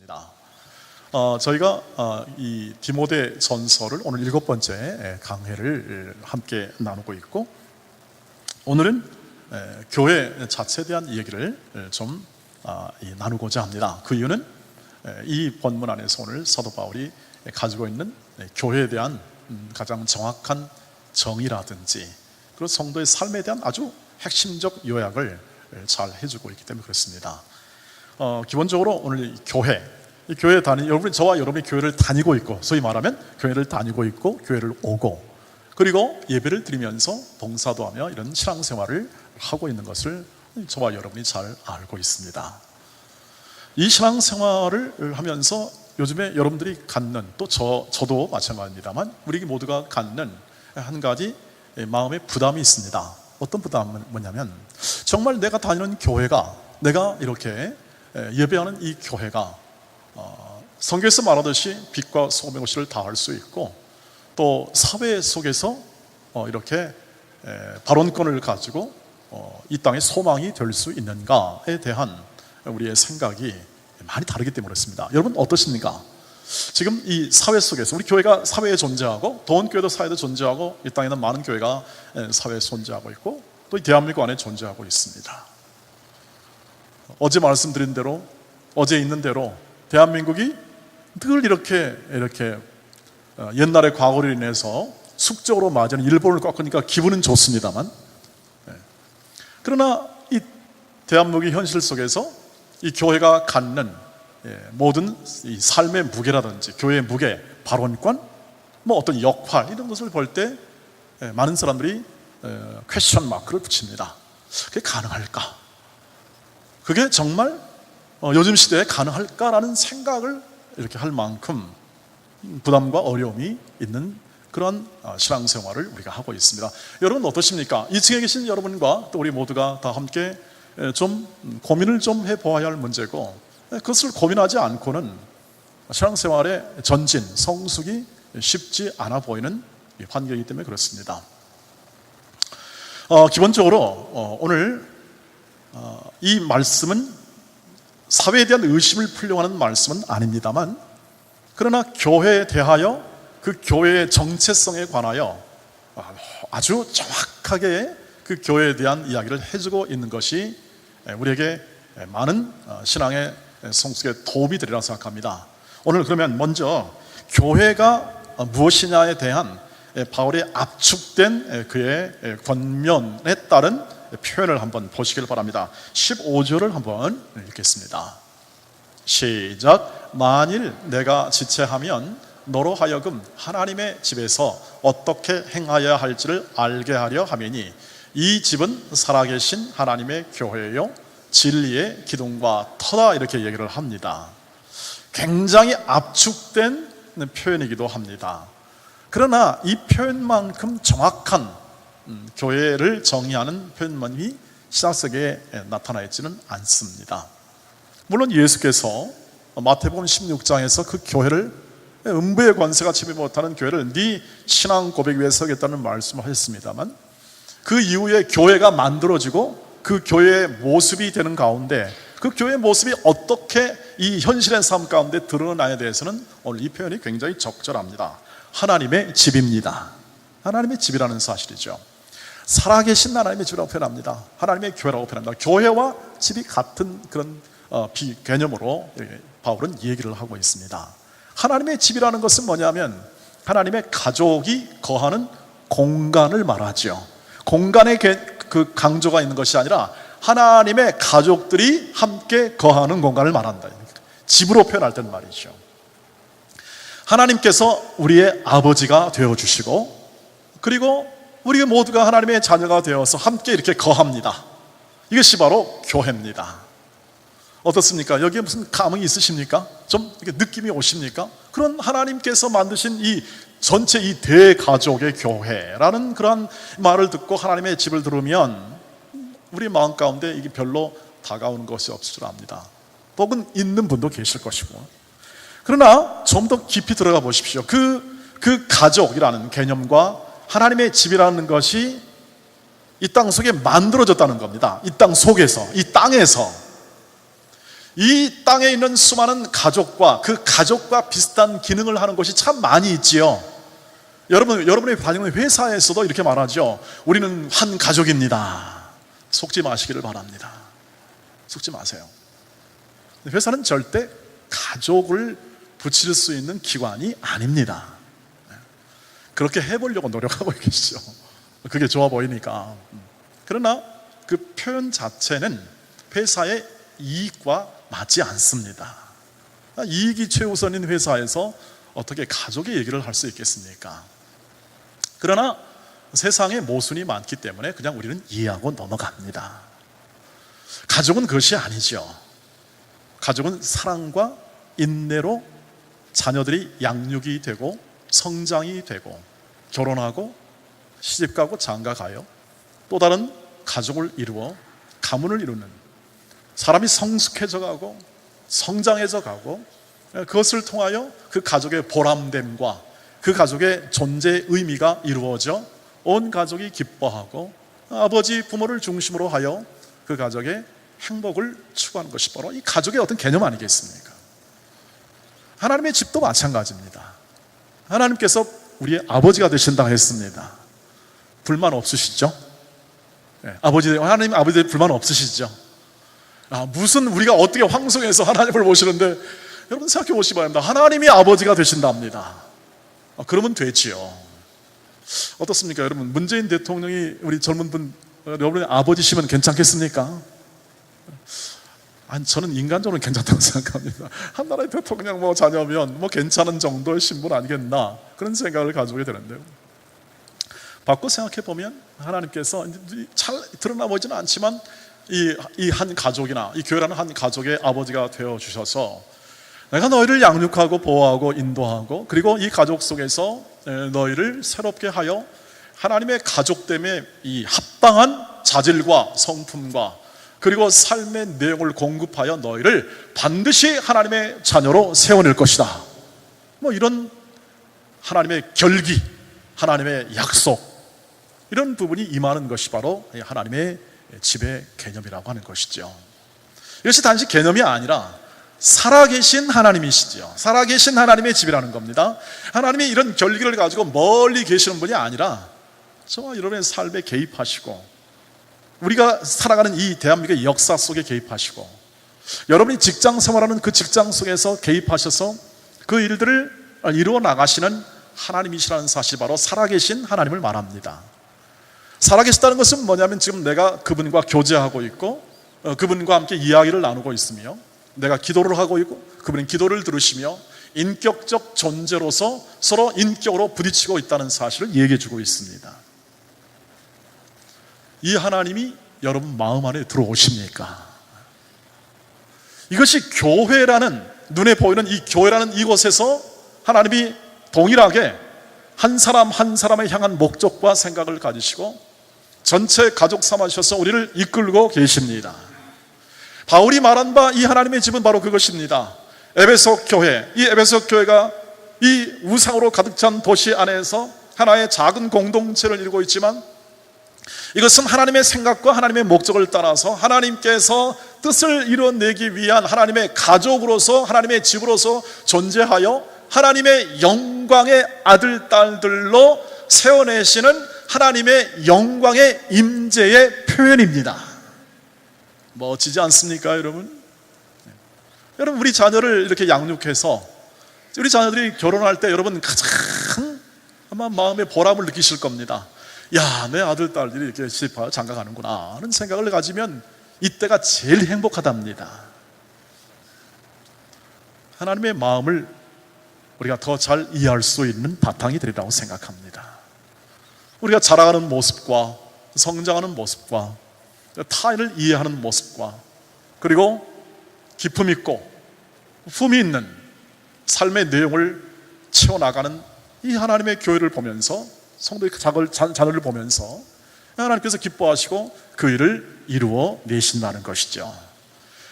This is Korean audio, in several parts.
합니다. 저희가 이 디모데 전서를 오늘 7번째 강해를 함께 나누고 있고, 오늘은 교회 자체에 대한 얘기를 좀 나누고자 합니다. 그 이유는 이 본문 안에서 오늘 사도 바울이 가지고 있는 교회에 대한 가장 정확한 정의라든지 그리고 성도의 삶에 대한 아주 핵심적 요약을 잘 해주고 있기 때문에 그렇습니다. 기본적으로 오늘 이 교회 여러분이 저와 여러분이 교회를 다니고 있고, 소위 말하면 교회를 다니고 있고 교회를 오고, 그리고 예배를 드리면서 봉사도 하며 이런 신앙생활을 하고 있는 것을 저와 여러분이 잘 알고 있습니다. 이 신앙생활을 하면서 요즘에 여러분들이 갖는, 또 저도 마찬가지입니다만 우리 모두가 갖는 한 가지 마음의 부담이 있습니다. 어떤 부담은 뭐냐면, 정말 내가 다니는 교회가, 내가 이렇게 예배하는 이 교회가 성경에서 말하듯이 빛과 소금의 것을 다할 수 있고, 또 사회 속에서 이렇게 발언권을 가지고 이 땅의 소망이 될 수 있는가에 대한 우리의 생각이 많이 다르기 때문에 그렇습니다. 여러분 어떠십니까? 지금 이 사회 속에서 우리 교회가 사회에 존재하고, 도원교회도 사회에 존재하고, 이 땅에 있는 많은 교회가 사회에 존재하고 있고, 또 이 대한민국 안에 존재하고 있습니다. 어제 말씀드린 대로, 어제 있는 대로 대한민국이 늘 이렇게 옛날의 과거로 인해서 숙적으로 맞은 일본을 꺾으니까 기분은 좋습니다만, 그러나 이 대한민국의 현실 속에서 이 교회가 갖는 모든 이 삶의 무게라든지 교회의 무게, 발언권, 어떤 역할, 이런 것을 볼 때 많은 사람들이 퀘스천 마크를 붙입니다. 그게 가능할까? 그게 정말 요즘 시대에 가능할까라는 생각을 이렇게 할 만큼 부담과 어려움이 있는 그런 신앙생활을 우리가 하고 있습니다. 여러분 어떠십니까? 2층에 계신 여러분과 또 우리 모두가 다 함께 좀 고민을 좀 해보아야 할 문제고, 그것을 고민하지 않고는 신앙생활의 전진, 성숙이 쉽지 않아 보이는 환경이기 때문에 그렇습니다. 기본적으로 오늘 이 말씀은 사회에 대한 의심을 풀려고 하는 말씀은 아닙니다만, 그러나 교회에 대하여 그 교회의 정체성에 관하여 아주 정확하게 그 교회에 대한 이야기를 해주고 있는 것이 우리에게 많은 신앙의 성숙에 도움이 되리라고 생각합니다. 오늘 그러면 먼저 교회가 무엇이냐에 대한 바울의 압축된 그의 권면에 따른 표현을 한번 보시길 바랍니다. 15절을 한번 읽겠습니다. 시작. 만일 내가 지체하면 너로 하여금 하나님의 집에서 어떻게 행하여야 할지를 알게 하려 함이니, 이 집은 살아계신 하나님의 교회요 진리의 기둥과 터다, 이렇게 얘기를 합니다. 굉장히 압축된 표현이기도 합니다. 그러나 이 표현만큼 정확한 교회를 정의하는 표현만이 신약 속에 나타나 있지는 않습니다. 물론 예수께서 마태복음 16장에서 그 교회를, 음부의 권세가 침입 못하는 교회를 네 신앙 고백 위에 서겠다는 말씀을 하셨습니다만, 그 이후에 교회가 만들어지고 그 교회의 모습이 되는 가운데, 그 교회의 모습이 어떻게 이 현실의 삶 가운데 드러나에 대해서는 오늘 이 표현이 굉장히 적절합니다. 하나님의 집입니다. 하나님의 집이라는 사실이죠. 살아계신 하나님의 집이라고 표현합니다. 하나님의 교회라고 표현합니다. 교회와 집이 같은 그런 개념으로 바울은 얘기를 하고 있습니다. 하나님의 집이라는 것은 뭐냐면, 하나님의 가족이 거하는 공간을 말하죠. 공간에 그 강조가 있는 것이 아니라 하나님의 가족들이 함께 거하는 공간을 말한다. 집으로 표현할 때는 말이죠. 하나님께서 우리의 아버지가 되어주시고, 그리고 우리 모두가 하나님의 자녀가 되어서 함께 이렇게 거합니다. 이것이 바로 교회입니다. 어떻습니까? 여기에 무슨 감흥이 있으십니까? 좀 이렇게 느낌이 오십니까? 그런 하나님께서 만드신 이 전체 이 대가족의 교회라는 그런 말을 듣고 하나님의 집을 들으면 우리 마음 가운데 이게 별로 다가오는 것이 없을 줄 압니다. 혹은 있는 분도 계실 것이고. 그러나 좀 더 깊이 들어가 보십시오. 그 가족이라는 개념과 하나님의 집이라는 것이 이 땅 속에 만들어졌다는 겁니다. 이 땅 속에서, 이 땅에서. 이 땅에 있는 수많은 가족과 그 가족과 비슷한 기능을 하는 것이 참 많이 있지요. 여러분이 다니는 회사에서도 이렇게 말하죠. 우리는 한 가족입니다. 속지 마시기를 바랍니다. 속지 마세요. 회사는 절대 가족을 붙일 수 있는 기관이 아닙니다. 그렇게 해보려고 노력하고 계시죠. 그게 좋아 보이니까. 그러나 그 표현 자체는 회사의 이익과 맞지 않습니다. 이익이 최우선인 회사에서 어떻게 가족의 얘기를 할 수 있겠습니까? 그러나 세상에 모순이 많기 때문에 그냥 우리는 이해하고 넘어갑니다. 가족은 그것이 아니죠. 가족은 사랑과 인내로 자녀들이 양육이 되고 성장이 되고 결혼하고 시집가고 장가가요. 또 다른 가족을 이루어 가문을 이루는, 사람이 성숙해져 가고 성장해져 가고, 그것을 통하여 그 가족의 보람됨과 그 가족의 존재의 의미가 이루어져 온 가족이 기뻐하고 아버지 부모를 중심으로 하여 그 가족의 행복을 추구하는 것이 바로 이 가족의 어떤 개념 아니겠습니까? 하나님의 집도 마찬가지입니다. 하나님께서 우리의 아버지가 되신다 했습니다. 불만 없으시죠? 하나님 아버지에 불만 없으시죠? 무슨 우리가 어떻게 황송해서 하나님을 모시는데, 여러분 생각해 보시기 바랍니다. 하나님이 아버지가 되신답니다. 그러면 되지요. 어떻습니까? 여러분, 문재인 대통령이 우리 젊은 분, 여러분의 아버지시면 괜찮겠습니까? 아니, 저는 인간적으로 괜찮다고 생각합니다. 한 나라의 대통령 자녀면 괜찮은 정도의 신분 아니겠나, 그런 생각을 가지게 되는데요. 바꿔 생각해 보면 하나님께서 잘 드러나 보이지는 않지만 이 한 가족이나 이 교회라는 한 가족의 아버지가 되어 주셔서 내가 너희를 양육하고 보호하고 인도하고, 그리고 이 가족 속에서 너희를 새롭게 하여 하나님의 가족됨에 이 합당한 자질과 성품과 그리고 삶의 내용을 공급하여 너희를 반드시 하나님의 자녀로 세워낼 것이다. 이런 하나님의 결기, 하나님의 약속, 이런 부분이 임하는 것이 바로 하나님의 집의 개념이라고 하는 것이죠. 이것이 단지 개념이 아니라 살아계신 하나님이시죠. 살아계신 하나님의 집이라는 겁니다. 하나님이 이런 결기를 가지고 멀리 계시는 분이 아니라 저와 여러분의 삶에 개입하시고, 우리가 살아가는 이 대한민국의 역사 속에 개입하시고, 여러분이 직장 생활하는 그 직장 속에서 개입하셔서 그 일들을 이루어 나가시는 하나님이시라는 사실, 바로 살아계신 하나님을 말합니다. 살아계시다는 것은 뭐냐면, 지금 내가 그분과 교제하고 있고 그분과 함께 이야기를 나누고 있으며, 내가 기도를 하고 있고 그분은 기도를 들으시며 인격적 존재로서 서로 인격으로 부딪히고 있다는 사실을 얘기해 주고 있습니다. 이 하나님이 여러분 마음 안에 들어오십니까? 이것이 교회라는, 눈에 보이는 이 교회라는 이곳에서 하나님이 동일하게 한 사람 한 사람을 향한 목적과 생각을 가지시고 전체 가족 삼으셔서 우리를 이끌고 계십니다. 바울이 말한 바 이 하나님의 집은 바로 그것입니다. 에베소 교회, 이 에베소 교회가 이 우상으로 가득 찬 도시 안에서 하나의 작은 공동체를 이루고 있지만, 이것은 하나님의 생각과 하나님의 목적을 따라서 하나님께서 뜻을 이뤄내기 위한 하나님의 가족으로서, 하나님의 집으로서 존재하여 하나님의 영광의 아들, 딸들로 세워내시는 하나님의 영광의 임재의 표현입니다. 멋지지 않습니까, 여러분? 여러분, 우리 자녀를 이렇게 양육해서 우리 자녀들이 결혼할 때 여러분 가장 아마 마음의 보람을 느끼실 겁니다. 야, 내 아들, 딸들이 이렇게 시집가서 장가가는구나 하는 생각을 가지면 이때가 제일 행복하답니다. 하나님의 마음을 우리가 더 잘 이해할 수 있는 바탕이 되리라고 생각합니다. 우리가 자라가는 모습과 성장하는 모습과 타인을 이해하는 모습과 그리고 기품 있고 품이 있는 삶의 내용을 채워나가는 이 하나님의 교회를 보면서, 성도의 자녀를 보면서 하나님께서 기뻐하시고 그 일을 이루어 내신다는 것이죠.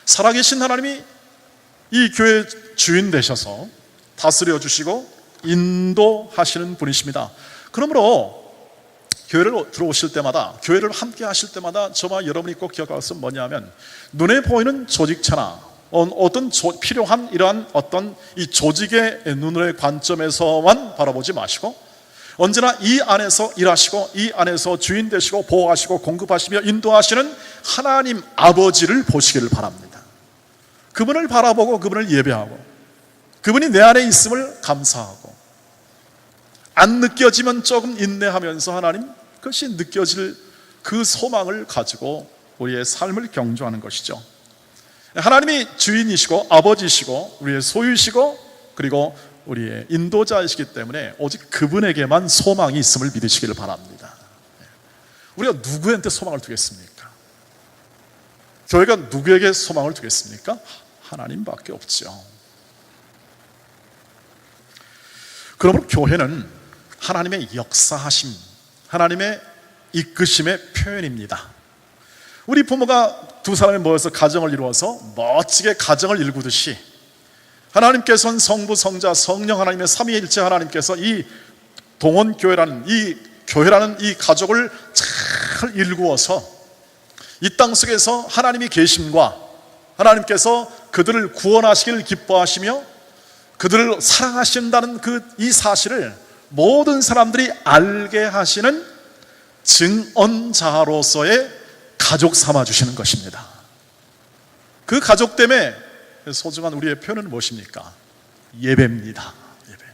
살아계신 하나님이 이 교회의 주인 되셔서 다스려 주시고 인도하시는 분이십니다. 그러므로 교회를 들어오실 때마다, 교회를 함께 하실 때마다 저와 여러분이 꼭 기억할 것은 뭐냐면, 눈에 보이는 조직체나 어떤 필요한 이러한 어떤 이 조직의 눈의 관점에서만 바라보지 마시고 언제나 이 안에서 일하시고 이 안에서 주인 되시고 보호하시고 공급하시며 인도하시는 하나님 아버지를 보시기를 바랍니다. 그분을 바라보고 그분을 예배하고 그분이 내 안에 있음을 감사하고 안 느껴지면 조금 인내하면서 하나님 그것이 느껴질 그 소망을 가지고 우리의 삶을 경주하는 것이죠. 하나님이 주인이시고 아버지시고 우리의 소유시고 그리고 우리의 인도자이시기 때문에 오직 그분에게만 소망이 있음을 믿으시기를 바랍니다. 우리가 누구한테 소망을 두겠습니까? 교회가 누구에게 소망을 두겠습니까? 하나님밖에 없죠. 그러므로 교회는 하나님의 역사하심, 하나님의 이끄심의 표현입니다. 우리 부모가 두 사람이 모여서 가정을 이루어서 멋지게 가정을 일구듯이 하나님께서는 성부, 성자, 성령 하나님의 삼위일체 하나님께서 이 동원교회라는 이 교회라는 이 가족을 잘 일구어서 이 땅 속에서 하나님이 계심과 하나님께서 그들을 구원하시기를 기뻐하시며 그들을 사랑하신다는 이 사실을 모든 사람들이 알게 하시는 증언자로서의 가족 삼아주시는 것입니다. 그 가족 때문에 소중한 우리의 표현은 무엇입니까? 예배입니다. 예배.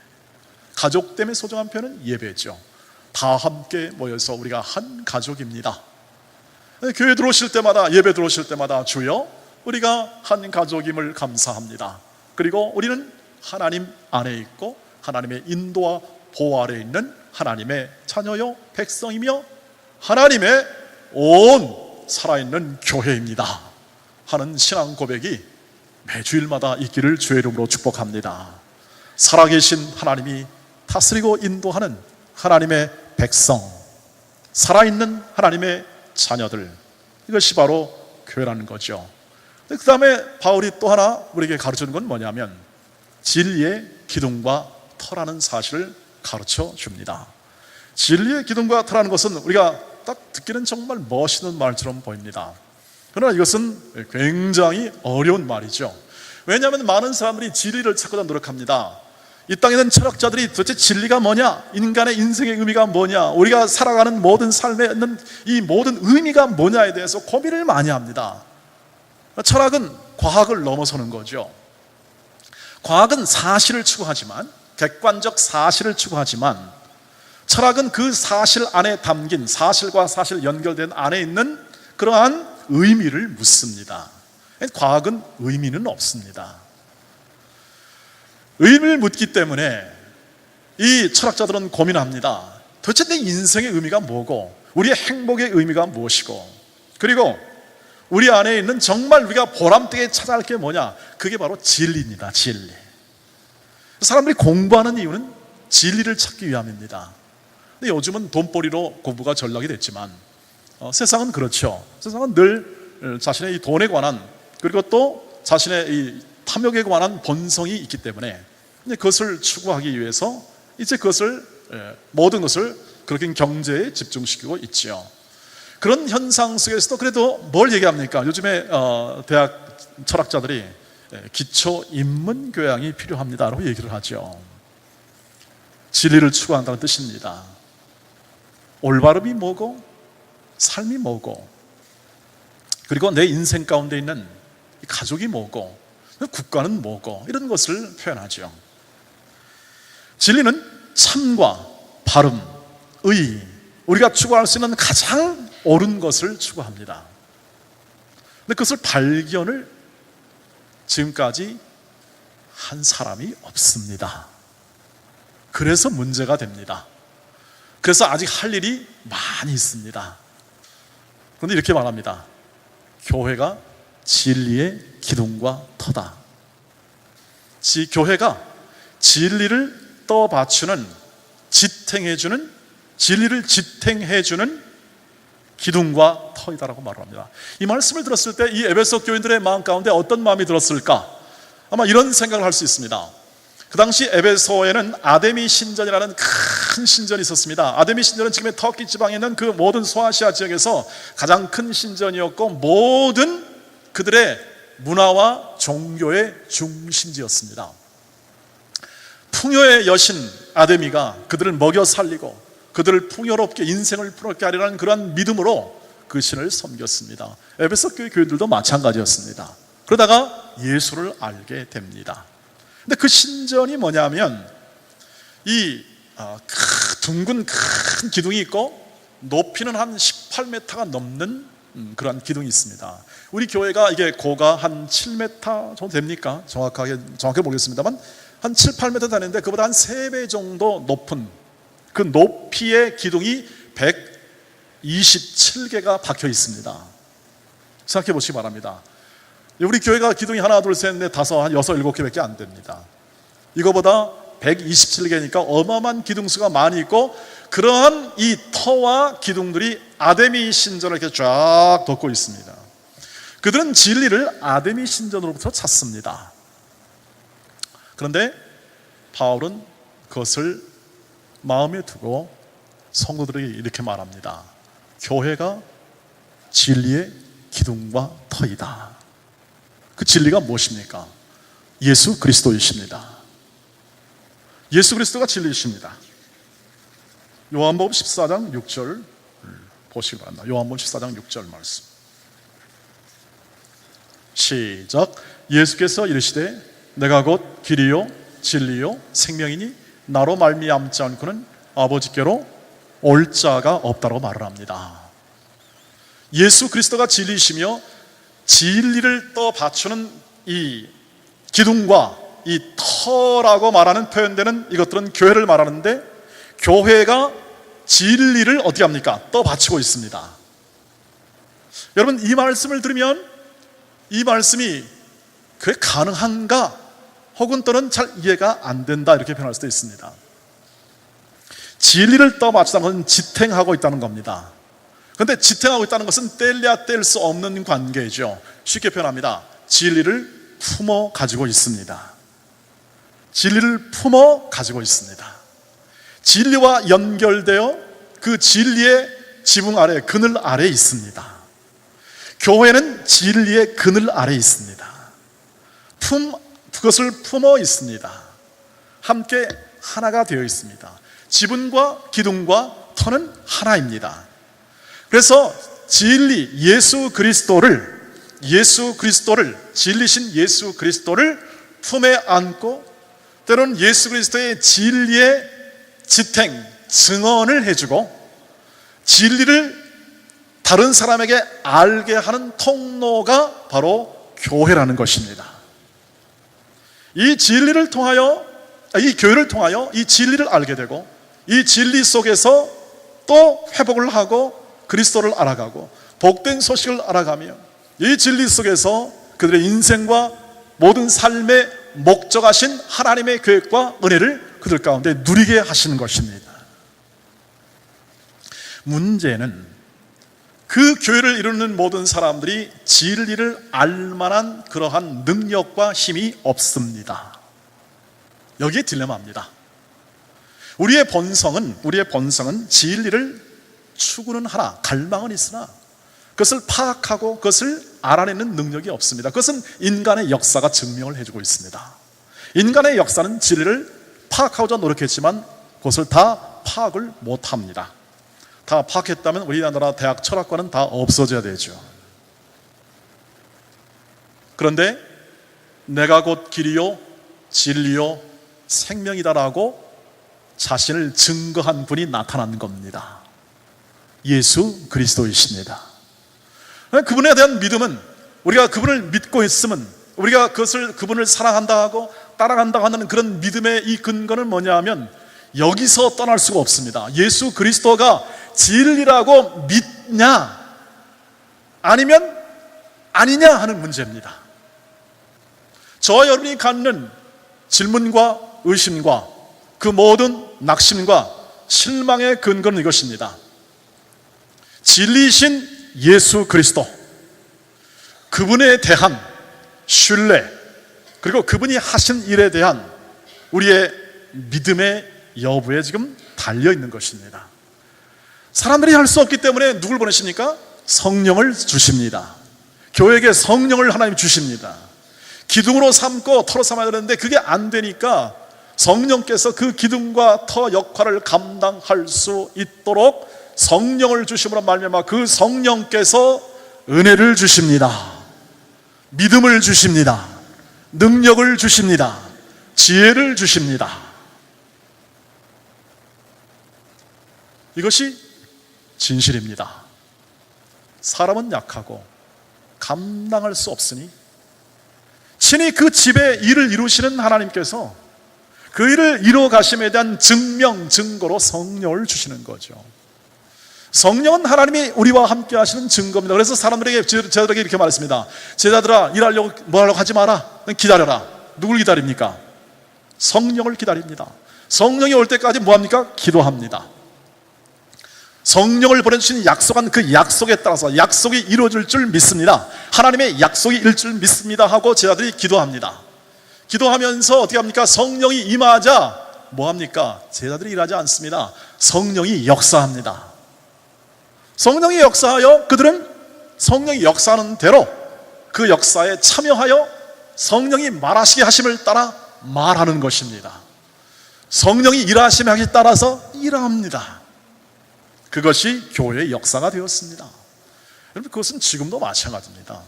가족 때문에 소중한 표현은 예배죠. 다 함께 모여서 우리가 한 가족입니다. 교회 들어오실 때마다 예배 들어오실 때마다 주여 우리가 한 가족임을 감사합니다. 그리고 우리는 하나님 안에 있고 하나님의 인도와 보호 아래 있는 하나님의 자녀요 백성이며 하나님의 온 살아있는 교회입니다 하는 신앙 고백이 매주일마다 있기를 주의 이름으로 축복합니다. 살아계신 하나님이 다스리고 인도하는 하나님의 백성, 살아있는 하나님의 자녀들, 이것이 바로 교회라는 거죠. 그 다음에 바울이 또 하나 우리에게 가르쳐주는 건 뭐냐면 진리의 기둥과 터라는 사실을 가르쳐 줍니다. 진리의 기둥과 터라는 것은 우리가 딱 듣기는 정말 멋있는 말처럼 보입니다. 그러나 이것은 굉장히 어려운 말이죠. 왜냐하면 많은 사람들이 진리를 찾고자 노력합니다. 이 땅에 있는 철학자들이 도대체 진리가 뭐냐, 인간의 인생의 의미가 뭐냐, 우리가 살아가는 모든 삶에 있는 이 모든 의미가 뭐냐에 대해서 고민을 많이 합니다. 철학은 과학을 넘어서는 거죠. 과학은 사실을 추구하지만, 객관적 사실을 추구하지만, 철학은 그 사실 안에 담긴, 사실과 사실 연결된 안에 있는 그러한 의미를 묻습니다. 과학은 의미는 없습니다. 의미를 묻기 때문에 이 철학자들은 고민합니다. 도대체 내 인생의 의미가 뭐고 우리의 행복의 의미가 무엇이고 그리고 우리 안에 있는 정말 우리가 보람되게 찾아야 할 게 뭐냐, 그게 바로 진리입니다. 진리. 사람들이 공부하는 이유는 진리를 찾기 위함입니다. 근데 요즘은 돈벌이로 공부가 전락이 됐지만 세상은 그렇죠. 세상은 늘 자신의 이 돈에 관한 그리고 또 자신의 이 탐욕에 관한 본성이 있기 때문에 그것을 추구하기 위해서 이제 그것을 모든 것을 그렇게 경제에 집중시키고 있지요. 그런 현상 속에서도 그래도 뭘 얘기합니까? 요즘에 대학 철학자들이 기초 인문 교양이 필요합니다라고 얘기를 하죠. 진리를 추구한다는 뜻입니다. 올바름이 뭐고 삶이 뭐고 그리고 내 인생 가운데 있는 가족이 뭐고 국가는 뭐고 이런 것을 표현하죠. 진리는 참과 바름, 의, 우리가 추구할 수 있는 가장 옳은 것을 추구합니다. 근데 그것을 발견을 지금까지 한 사람이 없습니다. 그래서 문제가 됩니다. 그래서 아직 할 일이 많이 있습니다. 그런데 이렇게 말합니다. 교회가 진리의 기둥과 터다. 교회가 진리를 떠받추는, 지탱해주는, 진리를 지탱해주는 기둥과 터이다라고 말을 합니다. 이 말씀을 들었을 때 이 에베소 교인들의 마음 가운데 어떤 마음이 들었을까? 아마 이런 생각을 할 수 있습니다. 그 당시 에베소에는 아데미 신전이라는 큰 신전이 있었습니다. 아데미 신전은 지금의 터키 지방에 있는 그 모든 소아시아 지역에서 가장 큰 신전이었고 모든 그들의 문화와 종교의 중심지였습니다. 풍요의 여신 아데미가 그들을 먹여 살리고 그들을 풍요롭게 인생을 풍요롭게 하리라는 그러한 믿음으로 그 신을 섬겼습니다. 에베소 교회 교인들도 마찬가지였습니다. 그러다가 예수를 알게 됩니다. 근데 그 신전이 뭐냐면 이 둥근 큰 기둥이 있고 높이는 한 18m가 넘는 그런 기둥이 있습니다. 우리 교회가 이게 고가 한 7m 정도 됩니까? 정확하게 모르겠습니다만 한 7, 8m 되는데 그보다 한 3배 정도 높은 그 높이의 기둥이 127개가 박혀 있습니다. 생각해 보시기 바랍니다. 우리 교회가 기둥이 하나, 둘, 셋, 넷, 다섯, 한 6, 7개밖에 안 됩니다. 이거보다 127개니까 어마어마한 기둥수가 많이 있고, 그러한 이 터와 기둥들이 아데미 신전을 이렇게 쫙 덮고 있습니다. 그들은 진리를 아데미 신전으로부터 찾습니다. 그런데 바울은 그것을 마음에 두고 성도들에게 이렇게 말합니다. 교회가 진리의 기둥과 터이다. 그 진리가 무엇입니까? 예수 그리스도이십니다. 예수 그리스도가 진리이십니다. 요한복음 14장 6절 보시기 바랍니다. 요한복음 14장 6절 말씀. 시작. 예수께서 이르시되 내가 곧 길이요 진리요 생명이니 나로 말미암지 않고는 아버지께로 올 자가 없다고 말을 합니다. 예수 그리스도가 진리이시며 진리를 또 받추는 이 기둥과 이 터라고 말하는 표현되는 이것들은 교회를 말하는데, 교회가 진리를 어떻게 합니까? 또 바치고 있습니다. 여러분, 이 말씀을 들으면 이 말씀이 그게 가능한가? 혹은 또는 잘 이해가 안 된다, 이렇게 표현할 수도 있습니다. 진리를 떠받치다는 것은 지탱하고 있다는 겁니다. 그런데 지탱하고 있다는 것은 뗄래야 뗄 수 없는 관계죠. 쉽게 표현합니다. 진리를 품어 가지고 있습니다. 진리를 품어 가지고 있습니다. 진리와 연결되어 그 진리의 지붕 아래, 그늘 아래에 있습니다. 교회는 진리의 그늘 아래에 있습니다. 그것을 품어 있습니다. 함께 하나가 되어 있습니다. 지붕과 기둥과 터는 하나입니다. 그래서 진리 예수 그리스도를 진리신 예수 그리스도를 품에 안고, 때로는 예수 그리스도의 진리의 지탱, 증언을 해주고 진리를 다른 사람에게 알게 하는 통로가 바로 교회라는 것입니다. 이 진리를 통하여, 이 교회를 통하여 이 진리를 알게 되고, 이 진리 속에서 또 회복을 하고 그리스도를 알아가고 복된 소식을 알아가며 이 진리 속에서 그들의 인생과 모든 삶의 목적하신 하나님의 계획과 은혜를 그들 가운데 누리게 하시는 것입니다. 문제는 그 교회를 이루는 모든 사람들이 진리를 알만한 그러한 능력과 힘이 없습니다. 여기에 딜레마입니다. 우리의 본성은 진리를 추구는 하나, 갈망은 있으나 그것을 파악하고 그것을 알아내는 능력이 없습니다. 그것은 인간의 역사가 증명을 해주고 있습니다. 인간의 역사는 진리를 파악하고자 노력했지만 그것을 다 파악을 못합니다. 다 파악했다면 우리나라 대학 철학과는 다 없어져야 되죠. 그런데 내가 곧 길이요 진리요 생명이다라고 자신을 증거한 분이 나타난 겁니다. 예수 그리스도이십니다. 그분에 대한 믿음은, 우리가 그분을 믿고 있으면, 우리가 그분을 사랑한다 하고 따라간다 하는 그런 믿음의 이 근거는 뭐냐 하면 여기서 떠날 수가 없습니다. 예수 그리스도가 진리라고 믿냐 아니면 아니냐 하는 문제입니다. 저와 여러분이 갖는 질문과 의심과 그 모든 낙심과 실망의 근거는 이것입니다. 진리이신 예수 그리스도, 그분에 대한 신뢰, 그리고 그분이 하신 일에 대한 우리의 믿음의 여부에 지금 달려있는 것입니다. 사람들이 할 수 없기 때문에 누굴 보내십니까? 성령을 주십니다. 교회에게 성령을 하나님 주십니다. 기둥으로 삼고 터로 삼아야 되는데 그게 안 되니까 성령께서 그 기둥과 터 역할을 감당할 수 있도록 성령을 주심으로 말미암아 그 성령께서 은혜를 주십니다. 믿음을 주십니다. 능력을 주십니다. 지혜를 주십니다. 이것이 진실입니다. 사람은 약하고 감당할 수 없으니 친히 그 집에 일을 이루시는 하나님께서 그 일을 이루어 가심에 대한 증명, 증거로 성령을 주시는 거죠. 성령은 하나님이 우리와 함께 하시는 증거입니다. 그래서 사람들에게, 제자들에게 이렇게 말했습니다. 제자들아, 일하려고 뭐 하려고 하지 마라. 기다려라. 누굴 기다립니까? 성령을 기다립니다. 성령이 올 때까지 뭐 합니까? 기도합니다. 성령을 보내주신 약속한 그 약속에 따라서 약속이 이루어질 줄 믿습니다. 하나님의 약속이 이룰 줄 믿습니다 하고 제자들이 기도합니다. 기도하면서 어떻게 합니까? 성령이 임하자 뭐 합니까? 제자들이 일하지 않습니다. 성령이 역사합니다. 성령이 역사하여 그들은 성령이 역사하는 대로 그 역사에 참여하여 성령이 말하시게 하심을 따라 말하는 것입니다. 성령이 일하심에 따라서 일합니다. 그것이 교회의 역사가 되었습니다. 여러분, 그것은 지금도 마찬가지입니다.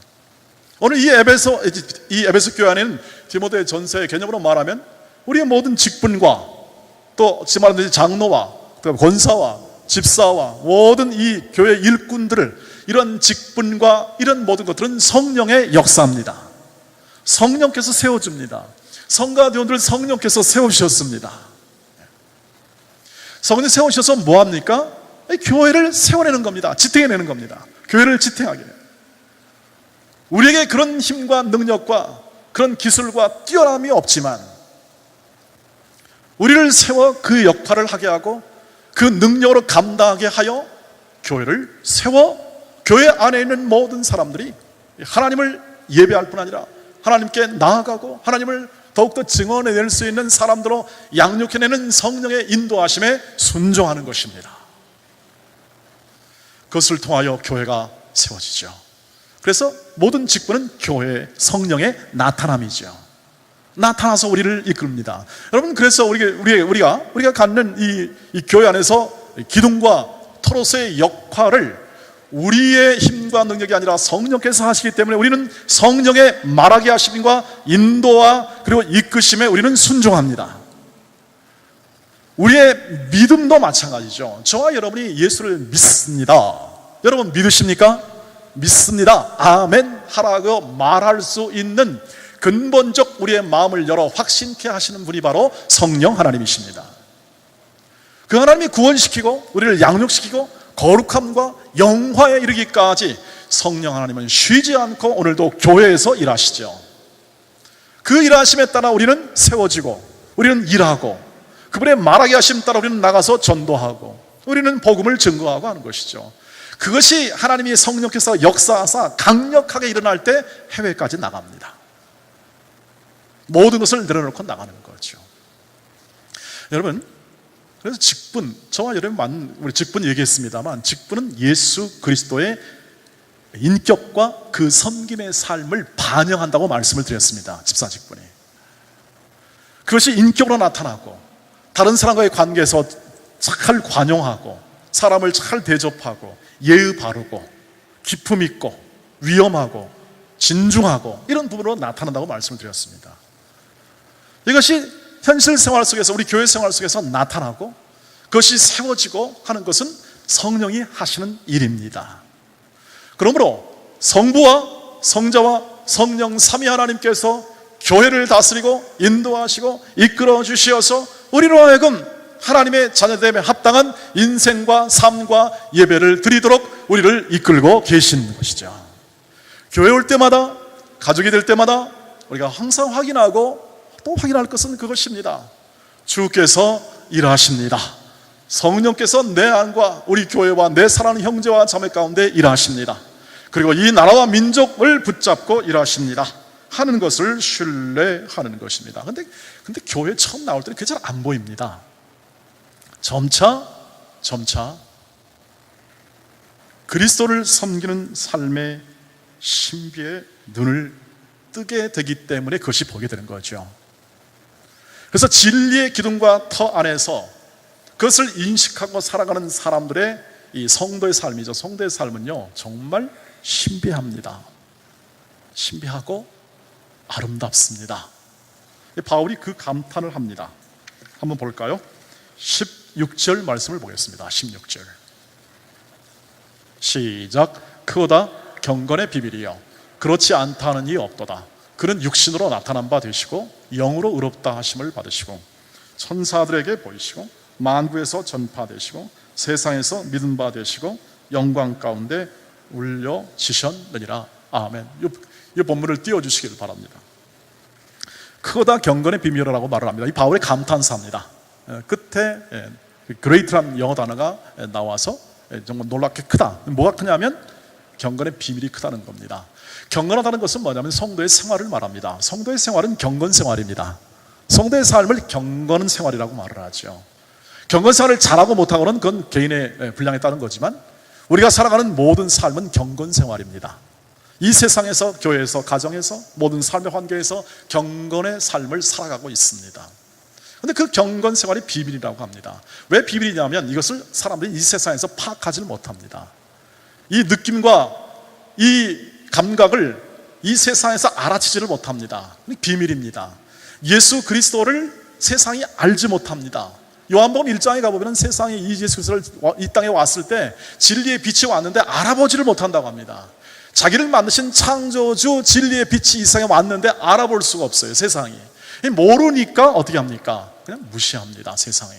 오늘 이 에베소 교회 안에는 디모데 전서의 개념으로 말하면 우리의 모든 직분과 또 지금 말하는 장로와 권사와 집사와 모든 이 교회 일꾼들을 이런 직분과 이런 모든 것들은 성령의 역사입니다. 성령께서 세워줍니다. 성가대원들을 성령께서 세우셨습니다. 성령 세우셔서 뭐합니까? 교회를 세워내는 겁니다. 지탱해내는 겁니다. 교회를 지탱하게. 우리에게 그런 힘과 능력과 그런 기술과 뛰어남이 없지만 우리를 세워 그 역할을 하게 하고 그 능력으로 감당하게 하여 교회를 세워 교회 안에 있는 모든 사람들이 하나님을 예배할 뿐 아니라 하나님께 나아가고 하나님을 더욱더 증언해낼 수 있는 사람들로 양육해내는 성령의 인도하심에 순종하는 것입니다. 그것을 통하여 교회가 세워지죠. 그래서 모든 직분은 교회의 성령의 나타남이죠. 나타나서 우리를 이끌입니다. 여러분, 그래서 우리가 갖는 이 교회 안에서 기둥과 토로스의 역할을 우리의 힘과 능력이 아니라 성령께서 하시기 때문에 우리는 성령의 말하게 하심과 인도와 그리고 이끄심에 우리는 순종합니다. 우리의 믿음도 마찬가지죠. 저와 여러분이 예수를 믿습니다. 여러분 믿으십니까? 믿습니다. 아멘 하라고 말할 수 있는 근본적 우리의 마음을 열어 확신케 하시는 분이 바로 성령 하나님이십니다. 그 하나님이 구원시키고 우리를 양육시키고 거룩함과 영화에 이르기까지 성령 하나님은 쉬지 않고 오늘도 교회에서 일하시죠. 그 일하심에 따라 우리는 세워지고 우리는 일하고 그분의 말하게 하심 따라 우리는 나가서 전도하고 우리는 복음을 증거하고 하는 것이죠. 그것이 하나님이 성령께서 역사하사 강력하게 일어날 때 해외까지 나갑니다. 모든 것을 내려놓고 나가는 거죠. 여러분, 그래서 직분, 저와 여러분 우리 직분 얘기했습니다만 직분은 예수 그리스도의 인격과 그 섬김의 삶을 반영한다고 말씀을 드렸습니다. 집사 직분이. 그것이 인격으로 나타나고 다른 사람과의 관계에서 잘 관용하고 사람을 잘 대접하고 예의 바르고 기품 있고 위엄하고 진중하고 이런 부분으로 나타난다고 말씀을 드렸습니다. 이것이 현실 생활 속에서 우리 교회 생활 속에서 나타나고 그것이 세워지고 하는 것은 성령이 하시는 일입니다. 그러므로 성부와 성자와 성령 삼위 하나님께서 교회를 다스리고 인도하시고 이끌어 주시어서 우리로 하여금 하나님의 자녀됨에 합당한 인생과 삶과 예배를 드리도록 우리를 이끌고 계신 것이죠. 교회 올 때마다 가족이 될 때마다 우리가 항상 확인하고 또 확인할 것은 그것입니다. 주께서 일하십니다. 성령께서 내 안과 우리 교회와 내 사랑하는 형제와 자매 가운데 일하십니다. 그리고 이 나라와 민족을 붙잡고 일하십니다 하는 것을 신뢰하는 것입니다. 근데 교회 처음 나올 때는 그게 잘 안 보입니다. 점차 그리스도를 섬기는 삶의 신비의 눈을 뜨게 되기 때문에 그것이 보게 되는 거죠. 그래서 진리의 기둥과 터 안에서 그것을 인식하고 살아가는 사람들의 이 성도의 삶이죠. 성도의 삶은요, 정말 신비합니다. 신비하고 아름답습니다. 바울이 그 감탄을 합니다. 한번 볼까요? 16절 말씀을 보겠습니다. 16절 시작. 크고다 경건의 비밀이여 그렇지 않다 하는 이 없도다. 그는 육신으로 나타난 바 되시고 영으로 의롭다 하심을 받으시고 천사들에게 보이시고 만국에서 전파되시고 세상에서 믿은 바 되시고 영광 가운데 울려지셨느니라. 아멘. 이 본문을 띄워주시길 바랍니다. 크고다 경건의 비밀이라고 말을 합니다. 이 바울의 감탄사입니다. 끝에 great라는 영어 단어가 나와서 정말 놀랍게 크다. 뭐가 크냐면 경건의 비밀이 크다는 겁니다. 경건하다는 것은 뭐냐면 성도의 생활을 말합니다. 성도의 생활은 경건 생활입니다. 성도의 삶을 경건 생활이라고 말을 하죠. 경건 생활을 잘하고 못하고는 그건 개인의 분량에 따른 거지만 우리가 살아가는 모든 삶은 경건 생활입니다. 이 세상에서, 교회에서, 가정에서, 모든 삶의 환경에서 경건의 삶을 살아가고 있습니다. 그런데 그 경건 생활이 비밀이라고 합니다. 왜 비밀이냐면 이것을 사람들이 이 세상에서 파악하지 못합니다. 이 느낌과 이 감각을 이 세상에서 알아채지를 못합니다. 비밀입니다. 예수 그리스도를 세상이 알지 못합니다. 요한복음 1장에 가보면 세상에 이 예수 그리스도를 이 땅에 왔을 때 진리의 빛이 왔는데 알아보지를 못한다고 합니다. 자기를 만드신 창조주 진리의 빛이 이 세상에 왔는데 알아볼 수가 없어요. 세상이 모르니까 어떻게 합니까? 그냥 무시합니다. 세상이.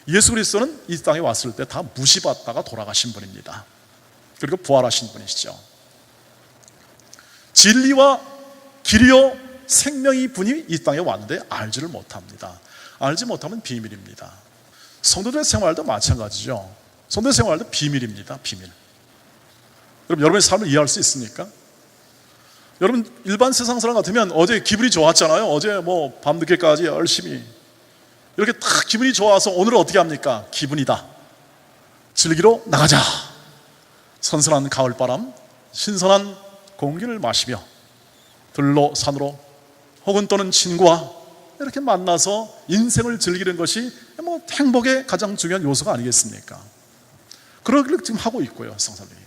예수 그리스도는 이 땅에 왔을 때 다 무시받다가 돌아가신 분입니다. 그리고 부활하신 분이시죠. 진리와 길이요 생명이 분이 이 땅에 왔는데 알지를 못합니다. 알지 못하면 비밀입니다. 성도들의 생활도 마찬가지죠. 성도의 생활도 비밀입니다. 비밀. 그럼 여러분의 삶을 이해할 수 있습니까? 여러분 일반 세상 사람 같으면 어제 기분이 좋았잖아요. 어제 뭐 밤늦게까지 열심히 이렇게 딱 기분이 좋아서 오늘은 어떻게 합니까? 기분이다. 즐기러 나가자. 선선한 가을바람, 신선한 공기를 마시며 들로 산으로 혹은 또는 친구와 이렇게 만나서 인생을 즐기는 것이 뭐 행복의 가장 중요한 요소가 아니겠습니까? 그러기를 지금 하고 있고요, 세상사람들이.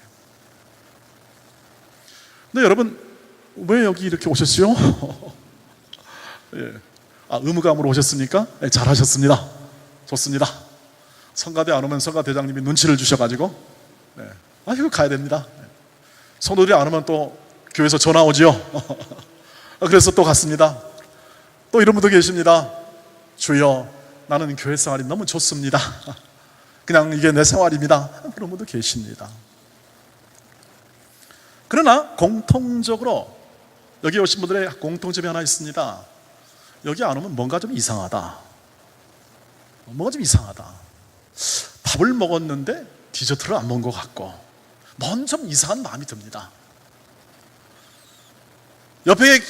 근데 여러분 왜 여기 이렇게 오셨죠? 예. 의무감으로 오셨습니까? 네, 잘하셨습니다. 좋습니다. 성가대 안 오면 성가대장님이 눈치를 주셔가지고 네. 이거 가야 됩니다. 성도들이 안 오면 또 교회에서 전화 오지요. 그래서 또 갔습니다. 또 이런 분도 계십니다. 주여 나는 교회 생활이 너무 좋습니다. 그냥 이게 내 생활입니다. 그런 분도 계십니다. 그러나 공통적으로 여기 오신 분들의 공통점이 하나 있습니다. 여기 안 오면 뭔가 좀 이상하다. 뭔가 좀 이상하다. 밥을 먹었는데 디저트를 안 먹은 것 같고 뭔 좀 이상한 마음이 듭니다. 옆에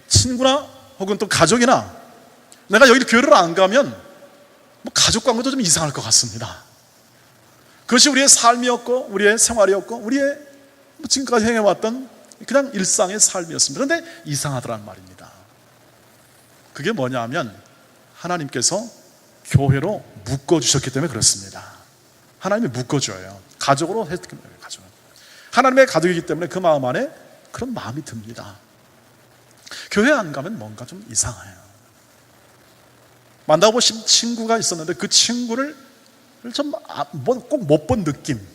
친구나 혹은 또 가족이나 내가 여기 교회를 안 가면 뭐 가족 관계도 좀 이상할 것 같습니다. 그것이 우리의 삶이었고 우리의 생활이었고 우리의 지금까지 행해왔던 그냥 일상의 삶이었습니다. 그런데 이상하더란 말입니다. 그게 뭐냐면 하나님께서 교회로 묶어주셨기 때문에 그렇습니다. 하나님이 묶어줘요. 가족으로 했기 때문에 가족은. 하나님의 가족이기 때문에 그 마음 안에 그런 마음이 듭니다. 교회 안 가면 뭔가 좀 이상해요. 만나보신 친구가 있었는데 그 친구를 좀 꼭 못 본 느낌.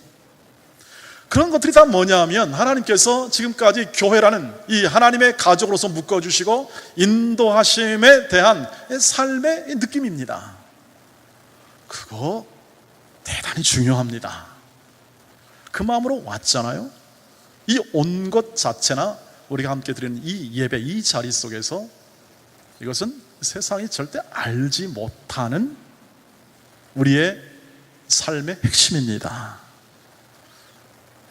그런 것들이 다 뭐냐면 하나님께서 지금까지 교회라는 이 하나님의 가족으로서 묶어주시고 인도하심에 대한 삶의 느낌입니다. 그거 대단히 중요합니다. 그 마음으로 왔잖아요. 이 온 것 자체나 우리가 함께 드리는 이 예배, 이 자리 속에서 이것은 세상이 절대 알지 못하는 우리의 삶의 핵심입니다.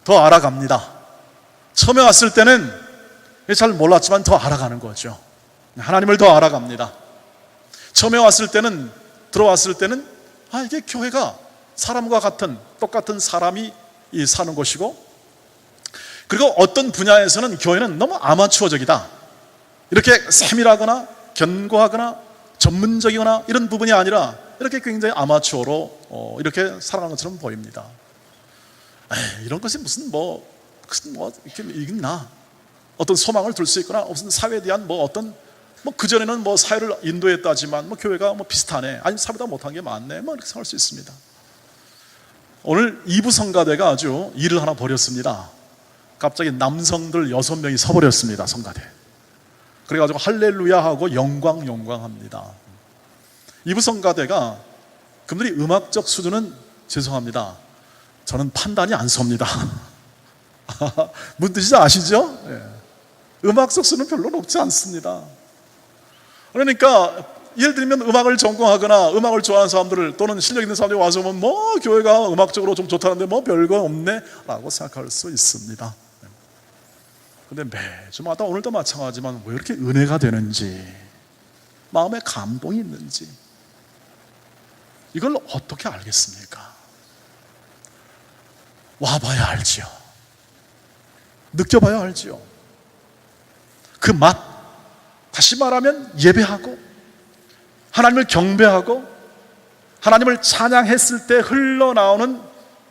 더 알아갑니다. 처음에 왔을 때는 잘 몰랐지만 더 알아가는 거죠. 하나님을 더 알아갑니다. 처음에 왔을 때는, 들어왔을 때는 이게 교회가 사람과 같은 똑같은 사람이 사는 곳이고 그리고 어떤 분야에서는 교회는 너무 아마추어적이다, 이렇게 세밀하거나 견고하거나 전문적이거나 이런 부분이 아니라 이렇게 굉장히 아마추어로 이렇게 살아가는 것처럼 보입니다. 이런 것이 무슨 이렇게 있나? 어떤 소망을 둘 수 있거나 무슨 사회에 대한 그전에는 사회를 인도했다지만 교회가 비슷하네, 아니 사회보다 못한 게 많네, 이렇게 생각할 수 있습니다. 오늘 2부 성가대가 아주 일을 하나 벌였습니다. 갑자기 남성들 6명이 서버렸습니다, 성가대. 그래가지고 할렐루야 하고 영광 합니다. 2부 성가대가 그분들이 음악적 수준은 죄송합니다, 저는 판단이 안 섭니다. 무슨 뜻인지 아시죠? 음악적 수는 별로 높지 않습니다. 그러니까 예를 들면 음악을 전공하거나 음악을 좋아하는 사람들을, 또는 실력 있는 사람들이 와서 보면 교회가 음악적으로 좀 좋다는데 별거 없네 라고 생각할 수 있습니다. 근데 매주마다, 오늘도 마찬가지지만 왜 이렇게 은혜가 되는지, 마음에 감동이 있는지, 이걸 어떻게 알겠습니까? 와봐야 알지요. 느껴봐야 알지요. 그 맛, 다시 말하면 예배하고 하나님을 경배하고 하나님을 찬양했을 때 흘러나오는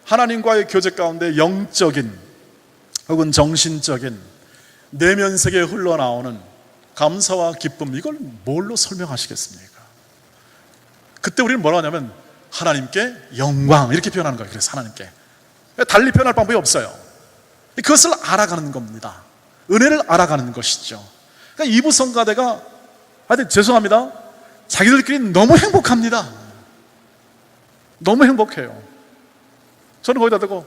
하나님과의 교제 가운데 영적인 혹은 정신적인 내면 세계에 흘러나오는 감사와 기쁨, 이걸 뭘로 설명하시겠습니까? 그때 우리는 뭐라 하냐면 하나님께 영광, 이렇게 표현하는 거예요. 그래서 하나님께 달리 표현할 방법이 없어요. 그것을 알아가는 겁니다. 은혜를 알아가는 것이죠. 그러니까 2부 성가대가, 하여튼 죄송합니다, 자기들끼리 너무 행복합니다. 너무 행복해요. 저는 거기다 대고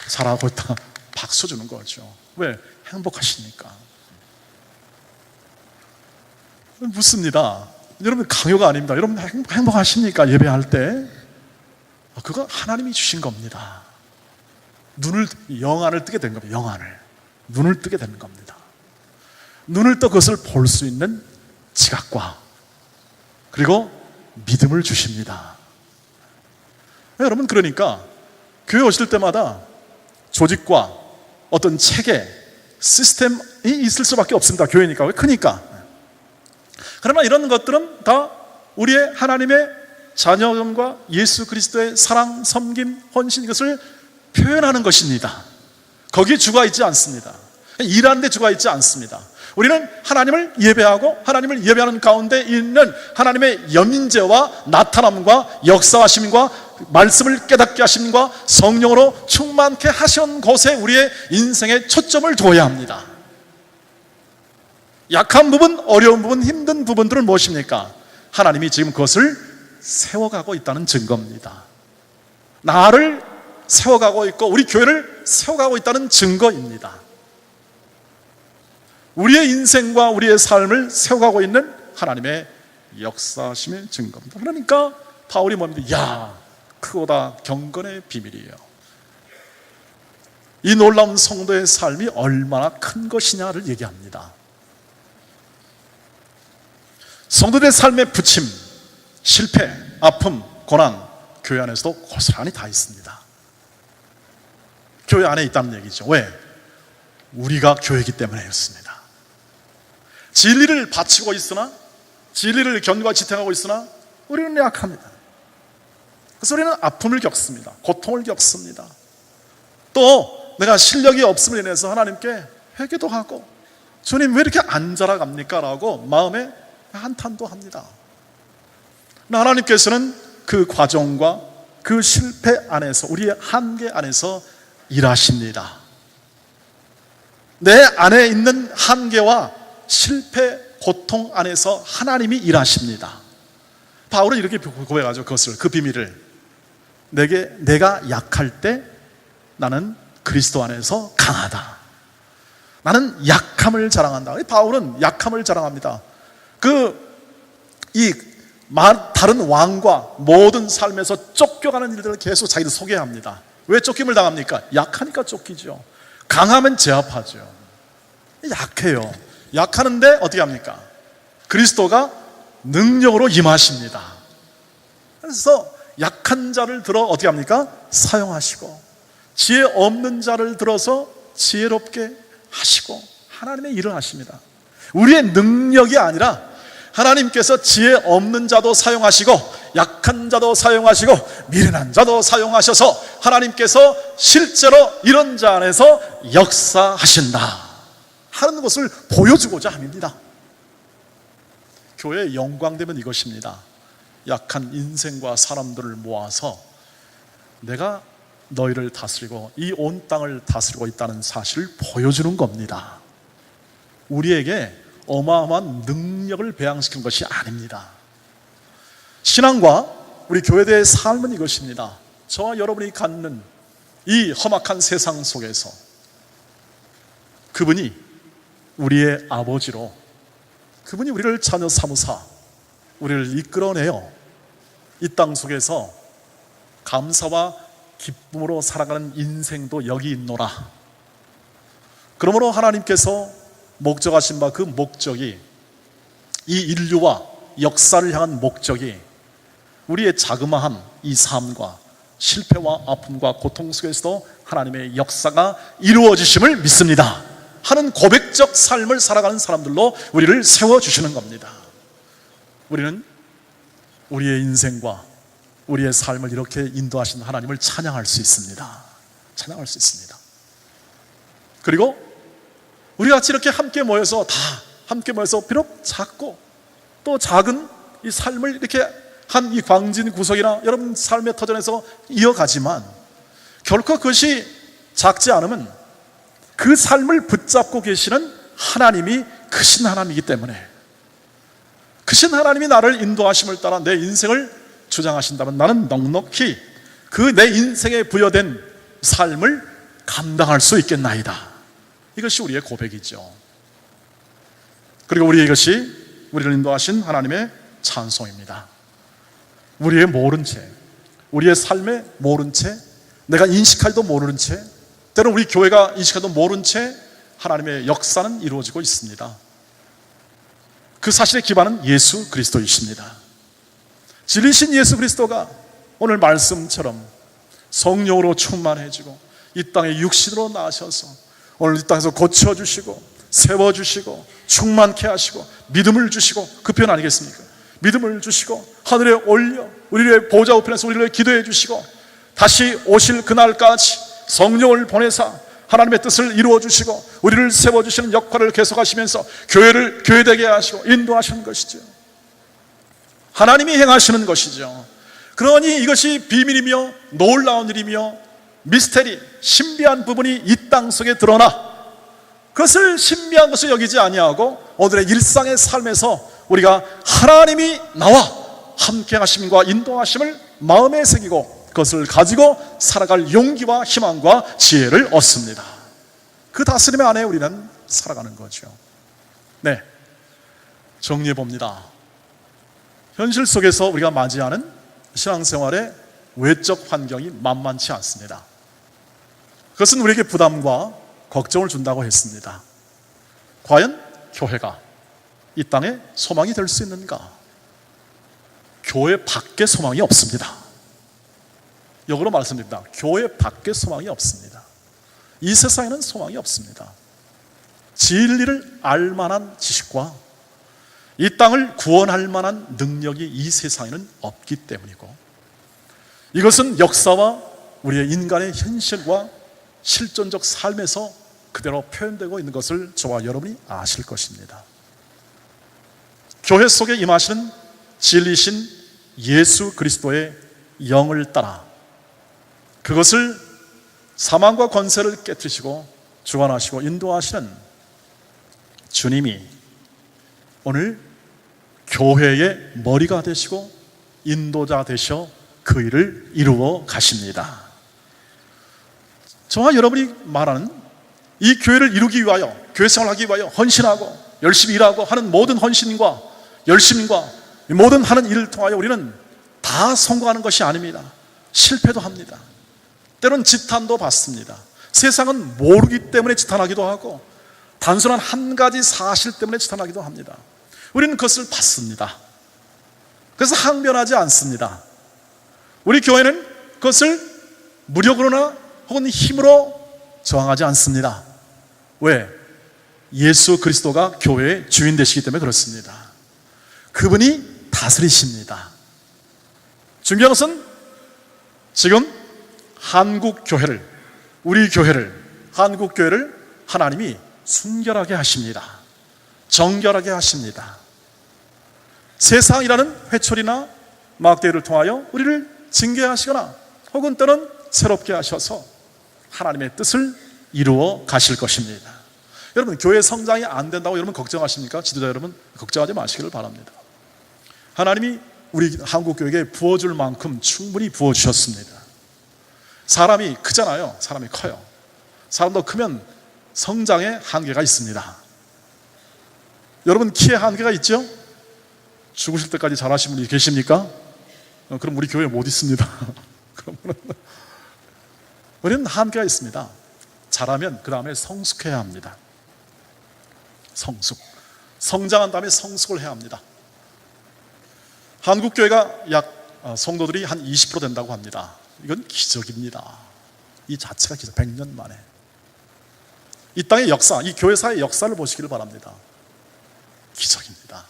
잘하고 있다 박수 주는 거죠. 왜? 행복하시니까. 묻습니다. 여러분, 강요가 아닙니다. 여러분 행복하십니까? 예배할 때? 그거 하나님이 주신 겁니다. 영안을 뜨게 된 겁니다. 눈을 뜨게 되는 겁니다. 눈을 떠 그것을 볼 수 있는 지각과 그리고 믿음을 주십니다. 여러분, 그러니까 교회 오실 때마다 조직과 어떤 체계, 시스템이 있을 수밖에 없습니다. 교회니까. 왜? 크니까. 그러나 이런 것들은 다 우리의 하나님의 자녀됨과 예수 그리스도의 사랑, 섬김, 헌신, 이것을 표현하는 것입니다. 거기에 주가 있지 않습니다. 일하는 데 주가 있지 않습니다. 우리는 하나님을 예배하고 하나님을 예배하는 가운데 있는 하나님의 연민제와 나타남과 역사하심과 말씀을 깨닫게 하심과 성령으로 충만케 하신 것에 우리의 인생의 초점을 두어야 합니다. 약한 부분, 어려운 부분, 힘든 부분들은 무엇입니까? 하나님이 지금 그것을 세워가고 있다는 증거입니다. 나를 세워가고 있고 우리 교회를 세워가고 있다는 증거입니다. 우리의 인생과 우리의 삶을 세워가고 있는 하나님의 역사심의 증거입니다. 그러니까 바울이 뭡니까? 크고다 경건의 비밀이에요. 이 놀라운 성도의 삶이 얼마나 큰 것이냐를 얘기합니다. 성도들의 삶의 부침, 실패, 아픔, 고난, 교회 안에서도 고스란히 다 있습니다. 교회 안에 있다는 얘기죠. 왜? 우리가 교회이기 때문에였습니다. 진리를 바치고 있으나, 진리를 견고하게 지탱하고 있으나 우리는 약합니다. 그래서 우리는 아픔을 겪습니다. 고통을 겪습니다. 또 내가 실력이 없음을 인해서 하나님께 회개도 하고, 주님 왜 이렇게 안 자라갑니까? 라고 마음에 한탄도 합니다. 하나님께서는 그 과정과 그 실패 안에서, 우리의 한계 안에서 일하십니다. 내 안에 있는 한계와 실패, 고통 안에서 하나님이 일하십니다. 바울은 이렇게 고백하죠. 그 비밀을. 내가 약할 때 나는 그리스도 안에서 강하다. 나는 약함을 자랑한다. 바울은 약함을 자랑합니다. 다른 왕과 모든 삶에서 쫓겨가는 일들을 계속 자기들 소개합니다. 왜 쫓김을 당합니까? 약하니까 쫓기죠. 강하면 제압하죠. 약해요. 약하는데 어떻게 합니까? 그리스도가 능력으로 임하십니다. 그래서 약한 자를 들어 어떻게 합니까? 사용하시고, 지혜 없는 자를 들어서 지혜롭게 하시고 하나님의 일을 하십니다. 우리의 능력이 아니라 하나님께서 지혜 없는 자도 사용하시고 약한 자도 사용하시고 미련한 자도 사용하셔서 하나님께서 실제로 이런 자 안에서 역사하신다 하는 것을 보여주고자 합니다. 교회의 영광되면 이것입니다. 약한 인생과 사람들을 모아서 내가 너희를 다스리고 이 온 땅을 다스리고 있다는 사실을 보여주는 겁니다. 우리에게 어마어마한 능력을 배양시키는 것이 아닙니다. 신앙과 우리 교회대의 삶은 이것입니다. 저와 여러분이 갖는 이 험악한 세상 속에서 그분이 우리의 아버지로, 그분이 우리를 자녀 삼으사 우리를 이끌어내어 이 땅 속에서 감사와 기쁨으로 살아가는 인생도 여기 있노라. 그러므로 하나님께서 목적하신 바 그 목적이, 이 인류와 역사를 향한 목적이 우리의 자그마한 이 삶과 실패와 아픔과 고통 속에서도 하나님의 역사가 이루어지심을 믿습니다 하는 고백적 삶을 살아가는 사람들로 우리를 세워주시는 겁니다. 우리는 우리의 인생과 우리의 삶을 이렇게 인도하신 하나님을 찬양할 수 있습니다. 찬양할 수 있습니다. 그리고 우리 같이 이렇게 함께 모여서 비록 작고 또 작은 이 삶을 이렇게 한 이 광진 구석이나 여러분 삶의 터전에서 이어가지만 결코 그것이 작지 않으면 그 삶을 붙잡고 계시는 하나님이 크신 하나님이기 때문에, 크신 하나님이 나를 인도하심을 따라 내 인생을 주장하신다면 나는 넉넉히 그 내 인생에 부여된 삶을 감당할 수 있겠나이다. 이것이 우리의 고백이죠. 그리고 우리를 인도하신 하나님의 찬송입니다. 우리의 모른 채, 우리의 삶에 모른 채, 내가 인식하지도 모르는 채, 때로는 우리 교회가 인식하지도 모른 채 하나님의 역사는 이루어지고 있습니다. 그 사실의 기반은 예수 그리스도이십니다. 진리신 예수 그리스도가 오늘 말씀처럼 성령으로 충만해지고 이 땅에 육신으로 나셔서 오늘 이 땅에서 고쳐주시고 세워주시고 충만케 하시고 믿음을 주시고, 그 표현 아니겠습니까? 믿음을 주시고 하늘에 올려 우리의 보좌 우편에서 우리를 기도해 주시고 다시 오실 그날까지 성령을 보내사 하나님의 뜻을 이루어 주시고 우리를 세워주시는 역할을 계속하시면서 교회를 교회되게 하시고 인도하시는 것이죠. 하나님이 행하시는 것이죠. 그러니 이것이 비밀이며 놀라운 일이며 미스테리, 신비한 부분이 이 땅 속에 드러나 그것을 신비한 것을 여기지 아니하고 오늘의 일상의 삶에서 우리가 하나님이 나와 함께 하심과 인도하심을 마음에 새기고 그것을 가지고 살아갈 용기와 희망과 지혜를 얻습니다. 그 다스림 안에 우리는 살아가는 거죠. 네, 정리해 봅니다. 현실 속에서 우리가 맞이하는 신앙생활의 외적 환경이 만만치 않습니다. 그것은 우리에게 부담과 걱정을 준다고 했습니다. 과연 교회가 이 땅에 소망이 될 수 있는가? 교회 밖에 소망이 없습니다. 역으로 말씀드립니다. 교회 밖에 소망이 없습니다. 이 세상에는 소망이 없습니다. 진리를 알 만한 지식과 이 땅을 구원할 만한 능력이 이 세상에는 없기 때문이고, 이것은 역사와 우리의 인간의 현실과 실존적 삶에서 그대로 표현되고 있는 것을 저와 여러분이 아실 것입니다. 교회 속에 임하시는 진리신 예수 그리스도의 영을 따라 그것을 사망과 권세를 깨뜨리시고 주관하시고 인도하시는 주님이 오늘 교회의 머리가 되시고 인도자 되셔 그 일을 이루어 가십니다. 저와 여러분이 말하는 이 교회를 이루기 위하여, 교회 생활을 하기 위하여 헌신하고 열심히 일하고 하는 모든 헌신과 열심과 모든 하는 일을 통하여 우리는 다 성공하는 것이 아닙니다. 실패도 합니다. 때로는 지탄도 받습니다. 세상은 모르기 때문에 지탄하기도 하고 단순한 한 가지 사실 때문에 지탄하기도 합니다. 우리는 그것을 받습니다. 그래서 항변하지 않습니다. 우리 교회는 그것을 무력으로나 혹은 힘으로 저항하지 않습니다. 왜? 예수 그리스도가 교회의 주인 되시기 때문에 그렇습니다. 그분이 다스리십니다. 중요한 것은 지금 한국 교회를, 우리 교회를, 한국 교회를 하나님이 순결하게 하십니다. 정결하게 하십니다. 세상이라는 회초리나 막대기를 통하여 우리를 징계하시거나 혹은 때는 새롭게 하셔서 하나님의 뜻을 이루어 가실 것입니다. 여러분, 교회 성장이 안 된다고 여러분 걱정하십니까? 지도자 여러분, 걱정하지 마시기를 바랍니다. 하나님이 우리 한국교회에 부어줄 만큼 충분히 부어주셨습니다. 사람이 크잖아요. 사람이 커요. 사람도 크면 성장의 한계가 있습니다. 여러분, 키에 한계가 있죠? 죽으실 때까지 잘하신 분이 계십니까? 그럼 우리 교회에 못 있습니다. 그러면 우리는 한계가 있습니다. 잘하면 그 다음에 성숙해야 합니다. 성숙. 성장한 다음에 성숙을 해야 합니다. 한국교회가 약 성도들이 한 20% 된다고 합니다. 이건 기적입니다. 이 자체가 기적. 100년 만에 이 땅의 역사, 이 교회사의 역사를 보시기를 바랍니다. 기적입니다.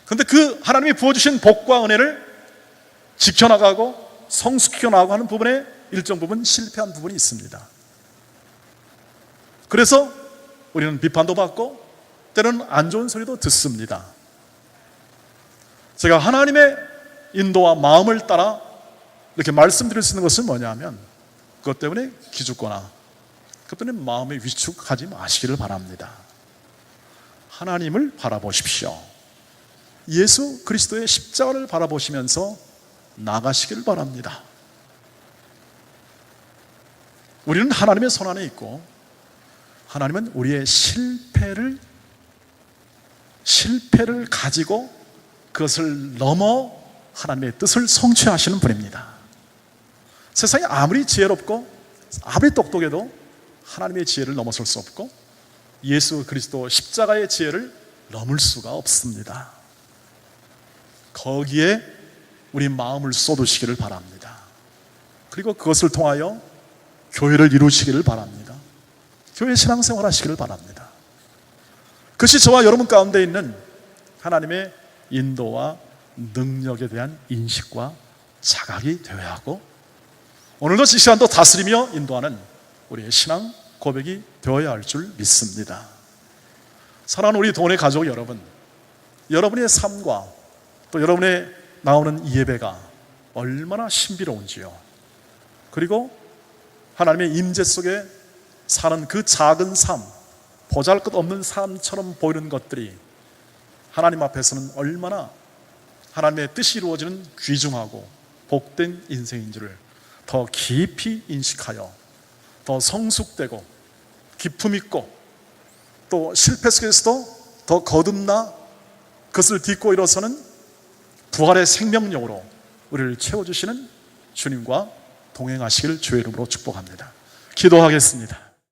그런데 그 하나님이 부어주신 복과 은혜를 지켜나가고 성숙해 나가고 하는 부분에 일정 부분 실패한 부분이 있습니다. 그래서 우리는 비판도 받고 때로는 안 좋은 소리도 듣습니다. 제가 하나님의 인도와 마음을 따라 이렇게 말씀드릴 수 있는 것은 뭐냐면, 그것 때문에 기죽거나 그것 때문에 마음에 위축하지 마시기를 바랍니다. 하나님을 바라보십시오. 예수 그리스도의 십자가를 바라보시면서 나가시기를 바랍니다. 우리는 하나님의 손 안에 있고, 하나님은 우리의 실패를 가지고 그것을 넘어 하나님의 뜻을 성취하시는 분입니다. 세상이 아무리 지혜롭고 아무리 똑똑해도 하나님의 지혜를 넘어설 수 없고 예수 그리스도 십자가의 지혜를 넘을 수가 없습니다. 거기에 우리 마음을 쏟으시기를 바랍니다. 그리고 그것을 통하여 교회를 이루시기를 바랍니다. 교회 신앙생활 하시기를 바랍니다. 그것이 저와 여러분 가운데 있는 하나님의 인도와 능력에 대한 인식과 자각이 되어야 하고, 오늘도 이 시간도 다스리며 인도하는 우리의 신앙 고백이 되어야 할 줄 믿습니다. 사랑하는 우리 동네 가족 여러분, 여러분의 삶과 또 여러분의 나오는 이 예배가 얼마나 신비로운지요. 그리고 하나님의 임재 속에 사는 그 작은 삶, 보잘것없는 삶처럼 보이는 것들이 하나님 앞에서는 얼마나 하나님의 뜻이 이루어지는 귀중하고 복된 인생인지를 더 깊이 인식하여 더 성숙되고 기품 있고 또 실패 속에서도 더 거듭나 그것을 딛고 일어서는 부활의 생명력으로 우리를 채워주시는 주님과 동행하시길 주의 이름으로 축복합니다. 기도하겠습니다.